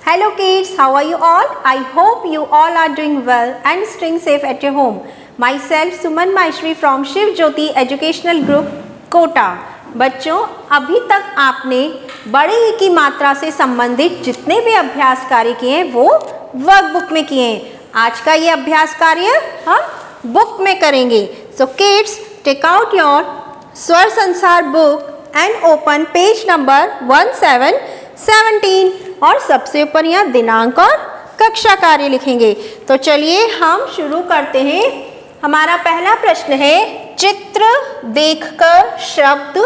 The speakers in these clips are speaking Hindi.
Hello kids, how are you all? I hope you all are doing well and staying safe at your home. Myself Suman Maheshwari from Shiv Jyoti Educational Group, Kota. बच्चों, अभी तक आपने बड़े ई की मात्रा से संबंधित जितने भी अभ्यास कार्य किए हैं वो वर्कबुक में किए हैं। आज का ये अभ्यास कार्य हम बुक में करेंगे। So kids, take out your Swar Sansar book and open page number 1717 और सबसे ऊपर यहाँ दिनांक और कक्षा कार्य लिखेंगे। तो चलिए हम शुरू करते हैं। हमारा पहला प्रश्न है, चित्र देखकर शब्द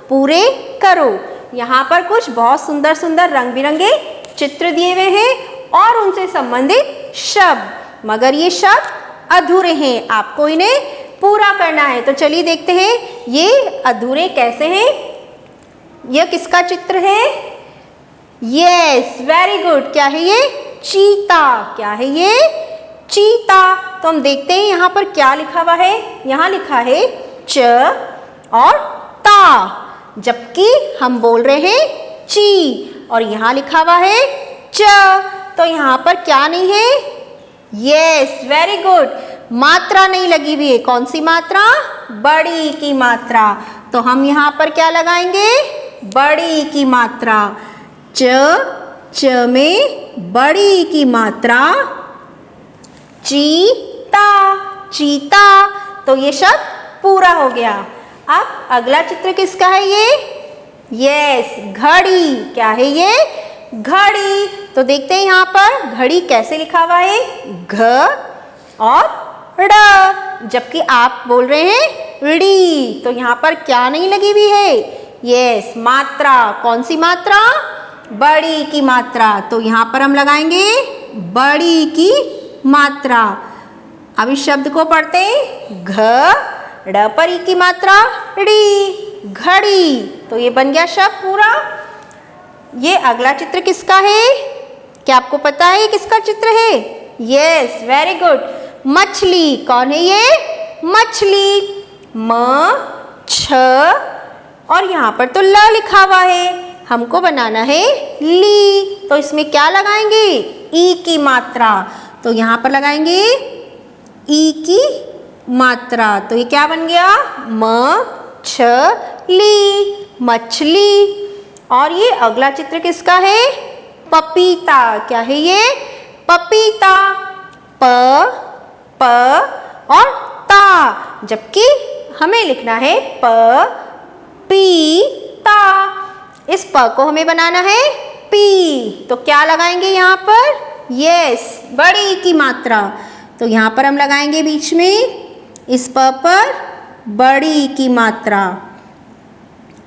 पूरे करो। यहाँ पर कुछ बहुत सुंदर सुंदर रंग बिरंगे चित्र दिए हुए हैं और उनसे संबंधित शब्द, मगर ये शब्द अधूरे हैं, आपको इन्हें पूरा करना है। तो चलिए देखते हैं ये अधूरे कैसे हैं। यह किसका चित्र है? Yes, very good. क्या है ये? चीता। क्या है ये? चीता। तो हम देखते हैं यहाँ पर क्या लिखा हुआ है। यहाँ लिखा है च और ता, जबकि हम बोल रहे हैं ची, और यहाँ लिखा हुआ है च। तो यहाँ पर क्या नहीं है? यस, वेरी गुड, मात्रा नहीं लगी हुई है। कौन सी मात्रा? बड़ी की मात्रा। तो हम यहाँ पर क्या लगाएंगे? बड़ी की मात्रा। च में बड़ी की मात्रा, चीता, चीता। तो ये शब्द पूरा हो गया। अब अगला चित्र किसका है ये? यस, घड़ी। क्या है ये? घड़ी। तो देखते हैं यहाँ पर घड़ी कैसे लिखा हुआ है, घ और ड़, जबकि आप बोल रहे हैं ड़ी। तो यहाँ पर क्या नहीं लगी हुई है? यस, मात्रा। कौन सी मात्रा? बड़ी की मात्रा। तो यहाँ पर हम लगाएंगे बड़ी की मात्रा। अब इस शब्द को पढ़ते हैं, घ ड़ पर ई की मात्रा ड़ी, घड़ी। तो ये बन गया शब्द पूरा। ये अगला चित्र किसका है? क्या आपको पता है ये किसका चित्र है? यस, वेरी गुड, मछली। कौन है ये? मछली। म छ और यहाँ पर तो ल लिखा हुआ है, हमको बनाना है ली। तो इसमें क्या लगाएंगे? ई की मात्रा। तो यहाँ पर लगाएंगे ई की मात्रा। तो ये क्या बन गया? म छ ली, मछली। और ये अगला चित्र किसका है? पपीता। क्या है ये? पपीता। प और ता, जबकि हमें लिखना है प पी ता। इस प को हमें बनाना है पी। तो क्या लगाएंगे यहाँ पर? यस, बड़ी की मात्रा। तो यहाँ पर हम लगाएंगे बीच में इस प पर बड़ी की मात्रा।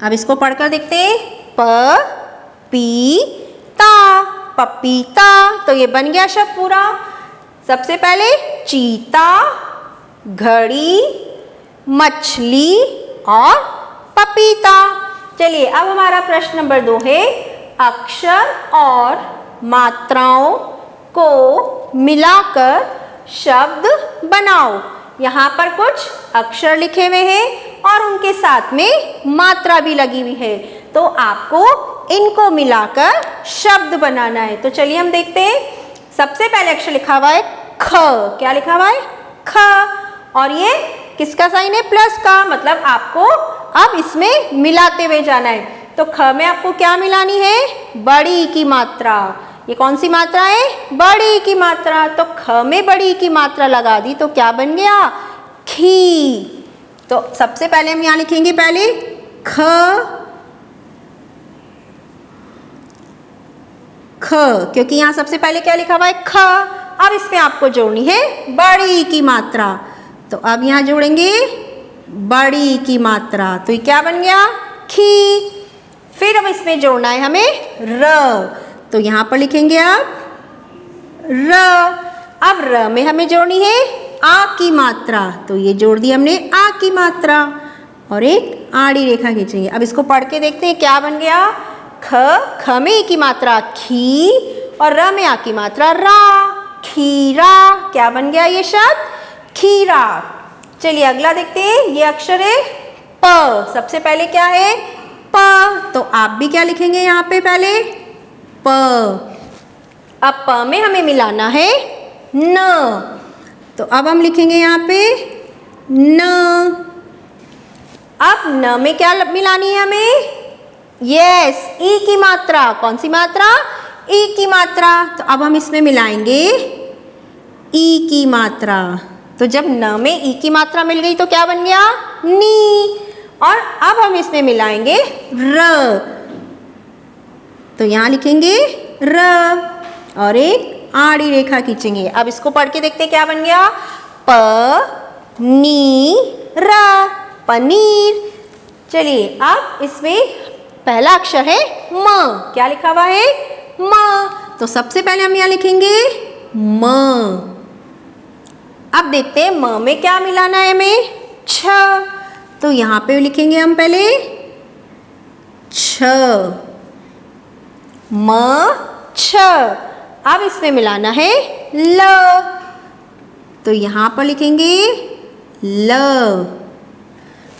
अब इसको पढ़कर देखते हैं, प पी ता, पपीता। तो ये बन गया शब्द पूरा। सबसे पहले चीता, घड़ी, मछली और पपीता। चलिए अब हमारा प्रश्न नंबर 2 है, अक्षर और मात्राओं को मिलाकर शब्द बनाओ। यहाँ पर कुछ अक्षर लिखे हुए हैं और उनके साथ में मात्रा भी लगी हुई है। तो आपको इनको मिलाकर शब्द बनाना है। तो चलिए हम देखते हैं। सबसे पहले अक्षर लिखा हुआ है ख। क्या लिखा हुआ है? ख। और ये किसका साइन है? प्लस का, मतलब आपको अब इसमें मिलाते हुए जाना है। तो ख में आपको क्या मिलानी है? बड़ी की मात्रा। ये कौन सी मात्रा है? बड़ी की मात्रा। तो ख में बड़ी की मात्रा लगा दी तो क्या बन गया? खी। तो सबसे पहले हम यहाँ लिखेंगे पहले ख, ख, क्योंकि यहाँ सबसे पहले क्या लिखा हुआ है? ख। अब इसमें आपको जोड़नी है बड़ी की मात्रा। तो अब यहाँ जोड़ेंगे बड़ी की मात्रा। तो ये क्या बन गया? खी। फिर अब इसमें जोड़ना है हमें र। तो यहाँ पर लिखेंगे आप र। अब र में हमें जोड़नी है आ की मात्रा। तो ये जोड़ दी हमने आ की मात्रा और एक आड़ी रेखा खींचेंगे। अब इसको पढ़ के देखते हैं क्या बन गया? ख में ई की मात्रा खी और र में आ की मात्रा रा, खीरा। क्या बन गया ये शब्द? खीरा। चलिए अगला देखते हैं। ये अक्षर है प। सबसे पहले क्या है? प। तो आप भी क्या लिखेंगे यहाँ पे? पहले प। अब प में हमें मिलाना है न, तो अब हम लिखेंगे यहाँ पे न। अब न में क्या मिलानी है हमें? यस, ई की मात्रा। कौन सी मात्रा? ई की मात्रा। तो अब हम इसमें मिलाएंगे ई की मात्रा। तो जब न में ई की मात्रा मिल गई तो क्या बन गया? नी। और अब हम इसमें मिलाएंगे र, तो यहाँ लिखेंगे र और एक आड़ी रेखा खींचेंगे। अब इसको पढ़ के देखते क्या बन गया? प नी र, पनीर। चलिए अब इसमें पहला अक्षर है म। क्या लिखा हुआ है? म। तो सबसे पहले हम यहाँ लिखेंगे म। अब देखते हैं म में क्या मिलाना है हमें? छ। तो यहाँ पे लिखेंगे हम पहले छ, म छ। अब इसमें मिलाना है ल, तो यहाँ पर लिखेंगे ल।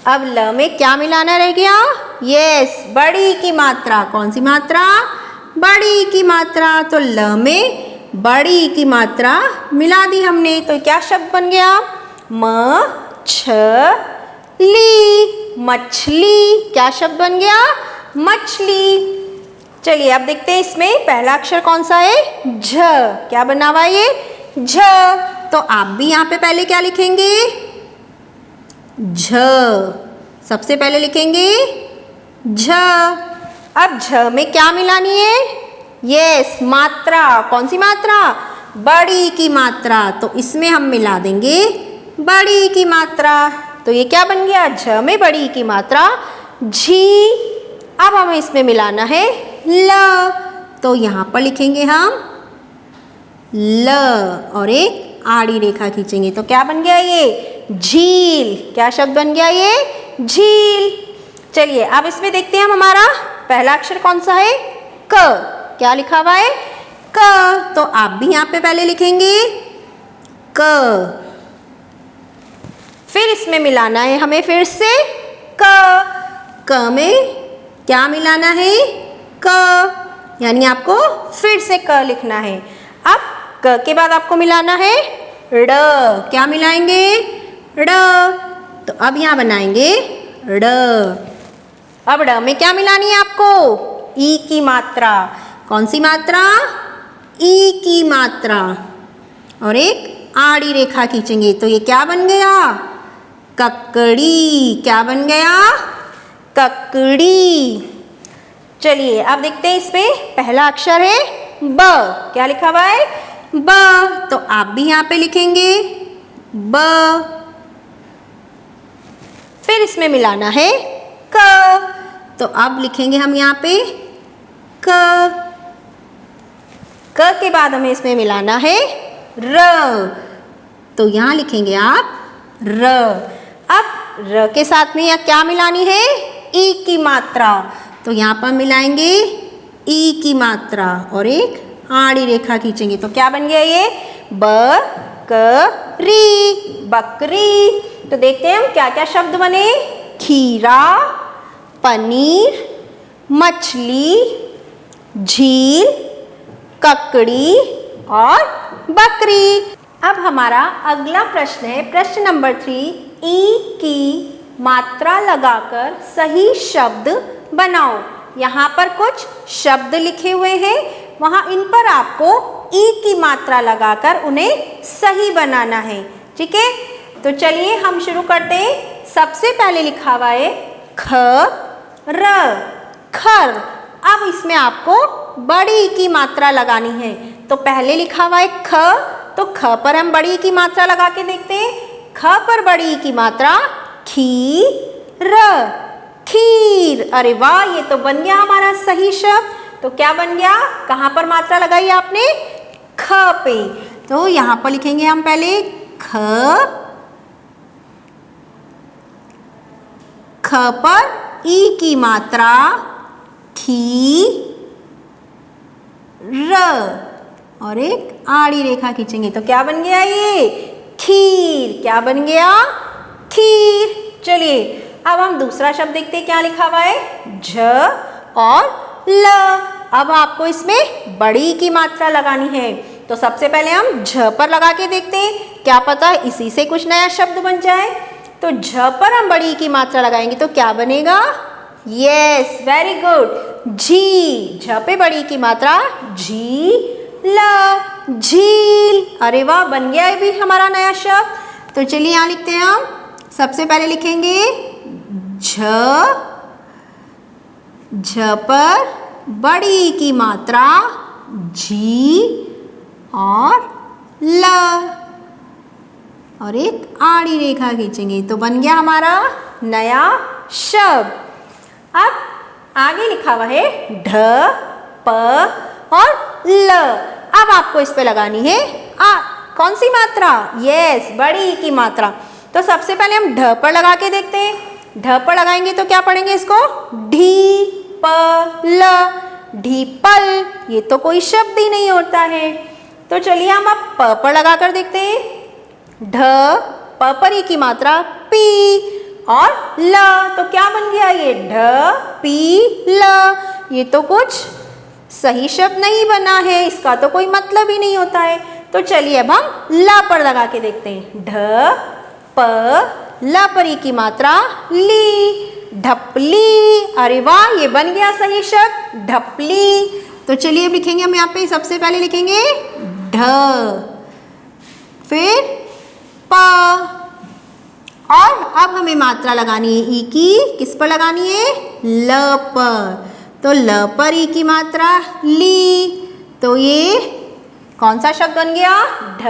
अब ल में क्या मिलाना रह गया? यस, बड़ी की मात्रा। कौन सी मात्रा? बड़ी की मात्रा। तो ल में बड़ी की मात्रा मिला दी हमने, तो क्या शब्द बन गया? म छ ली, मछली। क्या शब्द बन गया? मछली। चलिए अब देखते हैं इसमें पहला अक्षर कौन सा है? झ। क्या बना हुआ है ये? झ। तो आप भी यहाँ पे पहले क्या लिखेंगे? झ। सबसे पहले लिखेंगे झ। अब झ में क्या मिलानी है? यस, मात्रा। कौन सी मात्रा? बड़ी की मात्रा। तो इसमें हम मिला देंगे बड़ी की मात्रा। तो ये क्या बन गया? झ में बड़ी की मात्रा झी। अब हमें इसमें मिलाना है ल, तो यहाँ पर लिखेंगे हम ल और एक आड़ी रेखा खींचेंगे। तो क्या बन गया ये? झील। क्या शब्द बन गया ये? झील। चलिए अब इसमें देखते हैं हम हमारा पहला अक्षर कौन सा है? क। क्या लिखा हुआ है? क। तो आप भी यहाँ पे पहले लिखेंगे क। फिर इसमें मिलाना है हमें फिर से क। क में क्या मिलाना है? क, यानी आपको फिर से क लिखना है। अब क के बाद आपको मिलाना है ड़। क्या मिलाएंगे? ड़। तो अब यहाँ बनाएंगे ड़। अब ड़ में क्या मिलानी है आपको? ई की मात्रा। कौन सी मात्रा? ई की मात्रा। और एक आड़ी रेखा खींचेंगे, तो ये क्या बन गया? ककड़ी। क्या बन गया? ककड़ी। चलिए अब देखते हैं इसमें पहला अक्षर है ब। क्या लिखा हुआ है? ब। तो आप भी यहाँ पे लिखेंगे ब। फिर इसमें मिलाना है क, तो अब लिखेंगे हम यहाँ पे क। क के बाद हमें इसमें मिलाना है र, तो यहाँ लिखेंगे आप र। अब र के साथ में यहाँ क्या मिलानी है? ई की मात्रा। तो यहाँ पर मिलाएंगे ई की मात्रा और एक आड़ी रेखा खींचेंगे, तो क्या बन गया ये? ब क री, बकरी। तो देखते हैं हम क्या क्या शब्द बने? खीरा, पनीर, मछली, झील, ककड़ी और बकरी। अब हमारा अगला प्रश्न है प्रश्न नंबर 3। ई की मात्रा लगाकर सही शब्द बनाओ। यहाँ पर कुछ शब्द लिखे हुए हैं, वहाँ इन पर आपको ई की मात्रा लगाकर उन्हें सही बनाना है। ठीक है, तो चलिए हम शुरू करते हैं। सबसे पहले लिखा हुआ है ख र, खर। अब इसमें आपको बड़ी ई की मात्रा लगानी है। तो पहले लिखा हुआ है ख, तो ख पर हम बड़ी ई की मात्रा लगा के देखते हैं। ख पर बड़ी ई की मात्रा खी र, खीर। अरे वाह, ये तो बन गया हमारा सही शब्द। तो क्या बन गया? कहाँ पर मात्रा लगाई आपने? ख पे। तो यहाँ पर लिखेंगे हम पहले ख, ख पर ई की मात्रा खी र और एक आड़ी रेखा खींचेंगे, तो क्या बन गया ये? खीर। क्या बन गया? खीर। चलिए अब हम दूसरा शब्द देखते हैं क्या लिखा हुआ है? झ और ल। अब आपको इसमें बड़ी की मात्रा लगानी है। तो सबसे पहले हम झ पर लगा के देखते हैं, क्या पता इसी से कुछ नया शब्द बन जाए। तो झ पर हम बड़ी की मात्रा लगाएंगे तो क्या बनेगा? यस, वेरी गुड, झी। झ पे बड़ी की मात्रा झील, झील। अरे वाह, बन गया है भी हमारा नया शब्द। तो चलिए यहाँ लिखते हैं हम। सबसे पहले लिखेंगे झ, झ पर बड़ी की मात्रा झी और ल, और एक आड़ी रेखा खींचेंगे तो बन गया हमारा नया शब्द। अब आगे लिखा हुआ है ढ, प और ल। अब आपको इस पे लगानी है कौन सी मात्रा? यस, बड़ी की मात्रा। तो सबसे पहले हम ढ पर लगा के देखते हैं। ढ पर लगाएंगे तो क्या पढ़ेंगे इसको? ढी प ल, ढीपल। ये तो कोई शब्द ही नहीं होता है। तो चलिए हम अब प पर लगा कर देखते हैं। ढ, प पर ई की मात्रा पी और ल, तो क्या बन गया ये? ढ पी ल। ये तो कुछ सही शब्द नहीं बना है, इसका तो कोई मतलब ही नहीं होता है। तो चलिए अब हम ल पर लगा के देखते हैं। ढ प ल पर ई की मात्रा ली, ढपली। अरे वाह, ये बन गया सही शब्द, ढपली। तो चलिए अब लिखेंगे हम यहाँ पे। सबसे पहले लिखेंगे ढ, फिर प, और अब हमें मात्रा लगानी है ई की। किस पर लगानी है? ल पर। तो ल पर ई की मात्रा ली, तो ये कौन सा शब्द बन गया? ढ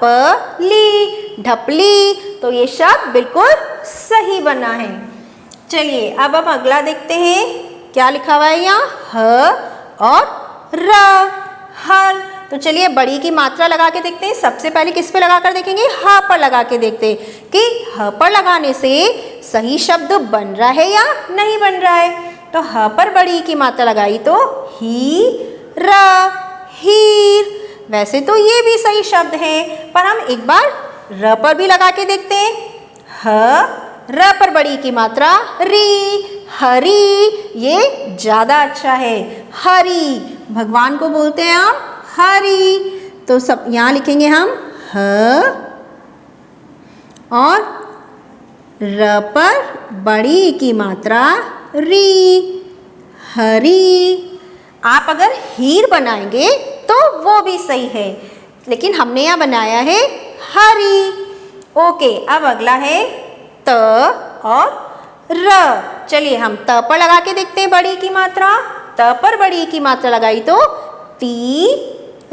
प ली, ढपली। तो ये शब्द बिल्कुल सही बना है। चलिए अब हम अगला देखते हैं। क्या लिखा हुआ है यहाँ? ह और र, हर। तो चलिए बड़ी की मात्रा लगा के देखते हैं। सबसे पहले किस पे लगा कर देखेंगे? ह पर लगा के देखते हैं कि ह पर लगाने से सही शब्द बन रहा है या नहीं बन रहा है। तो ह पर बड़ी की मात्रा लगाई तो ही र, हीर। वैसे तो ये भी सही शब्द है, पर हम एक बार र पर भी लगा के देखते हैं। ह, र पर बड़ी की मात्रा री, हरी। ये ज्यादा अच्छा है, हरी। भगवान को बोलते हैं हम हरी। तो सब यहाँ लिखेंगे हम ह, और र पर बड़ी की मात्रा री, हरी। आप अगर हीर बनाएंगे तो वो भी सही है, लेकिन हमने यहाँ बनाया है हरी। ओके, अब अगला है त और र। चलिए हम त पर लगा के देखते हैं बड़ी की मात्रा। त पर बड़ी की मात्रा लगाई तो ती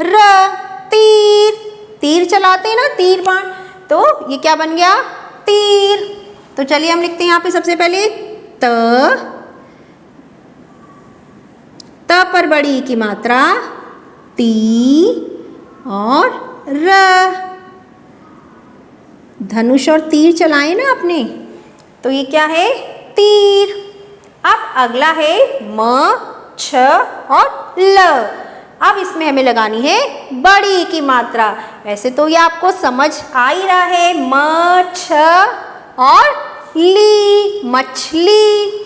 र, तीर। तीर चलाते हैं ना, तीर बाण। तो ये क्या बन गया? तीर। तो चलिए हम लिखते हैं यहाँ पे सबसे पहले त पर बड़ी की मात्रा ती और र। धनुष और तीर चलाए ना आपने, तो ये क्या है? तीर। अब अगला है म, छ और ल। अब इसमें हमें लगानी है बड़ी की मात्रा। वैसे तो ये आपको समझ आ ही रहा है, म, छ और ली, मछली।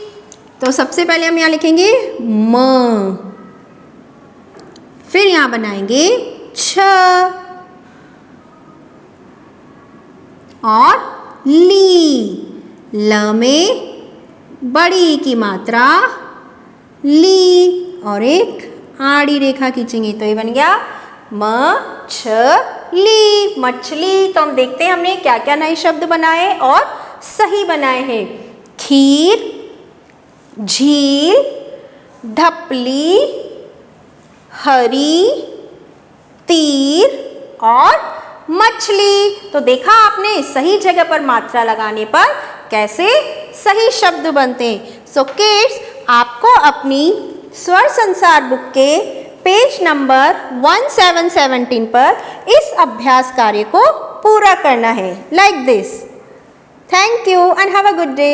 तो सबसे पहले हम यहाँ लिखेंगे म, फिर यहाँ बनाएंगे छ और ली। ल में बड़ी की मात्रा ली और एक आड़ी रेखा खींचेंगे तो ये बन गया म, छ, ली, मछली। तो हम देखते हैं हमने क्या क्या नए शब्द बनाए और सही बनाए हैं। खीर, झील, ढपली, हरी, तीर और मछली। तो देखा आपने सही जगह पर मात्रा लगाने पर कैसे सही शब्द बनते हैं। सो किड्स, आपको अपनी स्वर संसार बुक के पेज नंबर 1717 पर इस अभ्यास कार्य को पूरा करना है, like this. Thank you and have a good day.